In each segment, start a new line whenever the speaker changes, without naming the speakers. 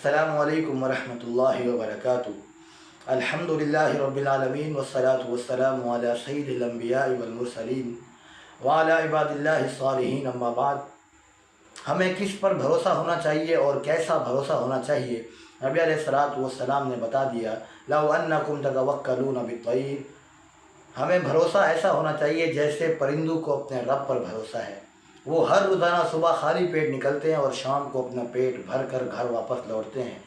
السلام علیکم ورحمۃ اللہ وبرکاتہ۔ الحمدللہ رب العالمین والصلاة والسلام علی سید الانبیاء والمرسلین وعلی عباد اللہ الصالحین، اما بعد۔ ہمیں کس پر بھروسہ ہونا چاہیے اور کیسا بھروسہ ہونا چاہیے، نبی علیہ الصلاۃ والسلام نے بتا دیا، لو انکم تتوکلون بالطیر۔ ہمیں بھروسہ ایسا ہونا چاہیے جیسے پرندوں کو اپنے رب پر بھروسہ ہے۔ وہ ہر روزانہ صبح خالی پیٹ نکلتے ہیں اور شام کو اپنا پیٹ بھر کر گھر واپس لوٹتے ہیں۔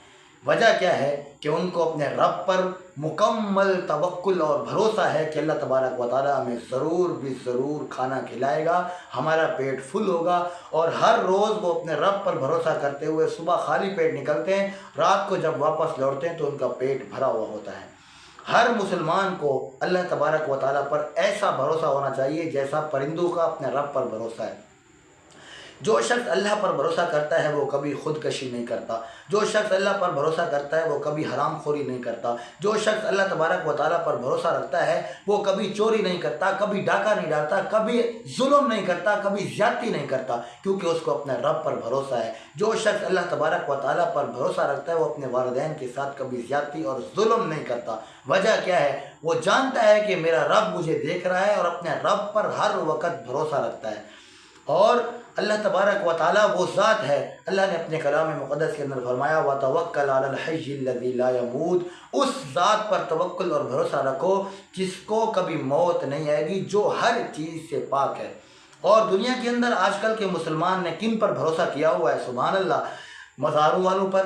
وجہ کیا ہے کہ ان کو اپنے رب پر مکمل توکل اور بھروسہ ہے کہ اللہ تبارک و تعالی ہمیں ضرور کھانا کھلائے گا، ہمارا پیٹ فل ہوگا۔ اور ہر روز وہ اپنے رب پر بھروسہ کرتے ہوئے صبح خالی پیٹ نکلتے ہیں، رات کو جب واپس لوٹتے ہیں تو ان کا پیٹ بھرا ہوا ہوتا ہے۔ ہر مسلمان کو اللہ تبارک و تعالی پر ایسا بھروسہ ہونا چاہیے جیسا پرندوں کا اپنے رب پر بھروسہ ہے۔ جو شخص اللہ پر بھروسہ کرتا ہے وہ کبھی خودکشی نہیں کرتا، جو شخص اللہ پر بھروسہ کرتا ہے وہ کبھی حرام خوری نہیں کرتا، جو شخص اللہ تبارک و تعالیٰ پر بھروسہ رکھتا ہے وہ کبھی چوری نہیں کرتا، کبھی ڈاکہ نہیں ڈالتا، کبھی ظلم نہیں کرتا، کبھی زیادتی نہیں کرتا، کیونکہ اس کو اپنے رب پر بھروسہ ہے۔ جو شخص اللہ تبارک و تعالیٰ پر بھروسہ رکھتا ہے وہ اپنے والدین کے ساتھ کبھی زیادتی اور ظلم نہیں کرتا۔ وجہ کیا ہے؟ وہ جانتا ہے کہ میرا رب مجھے دیکھ رہا ہے اور اپنے رب پر ہر وقت بھروسہ رکھتا ہے۔ اور اللہ تبارک و تعالیٰ وہ ذات ہے، اللہ نے اپنے کلام مقدس کے اندر فرمایا وَتَوَكَّلْ عَلَى الْحَيِّ الَّذِي لَا يَمُوتُ۔ اس ذات پر توکل اور بھروسہ رکھو جس کو کبھی موت نہیں آئے گی، جو ہر چیز سے پاک ہے۔ اور دنیا کے اندر آج کل کے مسلمان نے کن پر بھروسہ کیا ہوا ہے؟ سبحان اللہ، مزاروں والوں پر،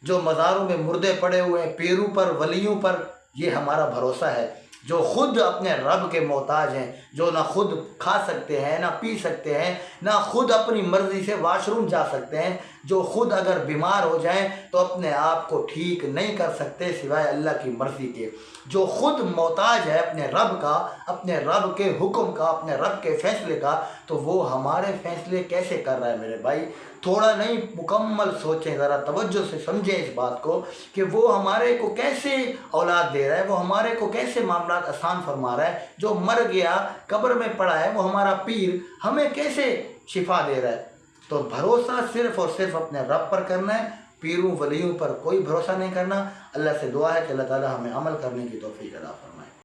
جو مزاروں میں مردے پڑے ہوئے ہیں، پیروں پر، ولیوں پر، یہ ہمارا بھروسہ ہے۔ جو خود اپنے رب کے محتاج ہیں، جو نہ خود کھا سکتے ہیں، نہ پی سکتے ہیں، نہ خود اپنی مرضی سے واش روم جا سکتے ہیں، جو خود اگر بیمار ہو جائیں تو اپنے آپ کو ٹھیک نہیں کر سکتے سوائے اللہ کی مرضی کے، جو خود محتاج ہے اپنے رب کا، اپنے رب کے حکم کا، اپنے رب کے فیصلے کا، تو وہ ہمارے فیصلے کیسے کر رہا ہے میرے بھائی؟ تھوڑا نہیں، مکمل سوچیں، ذرا توجہ سے سمجھیں اس بات کو کہ وہ ہمارے کو کیسے اولاد دے رہا ہے، وہ ہمارے کو کیسے معاملات آسان فرما رہا ہے۔ جو مر گیا قبر میں پڑا ہے وہ ہمارا پیر ہمیں کیسے شفا دے رہا ہے۔ تو بھروسہ صرف اور صرف اپنے رب پر کرنا ہے، پیروں ولیوں پر کوئی بھروسہ نہیں کرنا۔ اللہ سے دعا ہے کہ اللہ تعالی ہمیں عمل کرنے کی توفیق عطا فرمائے۔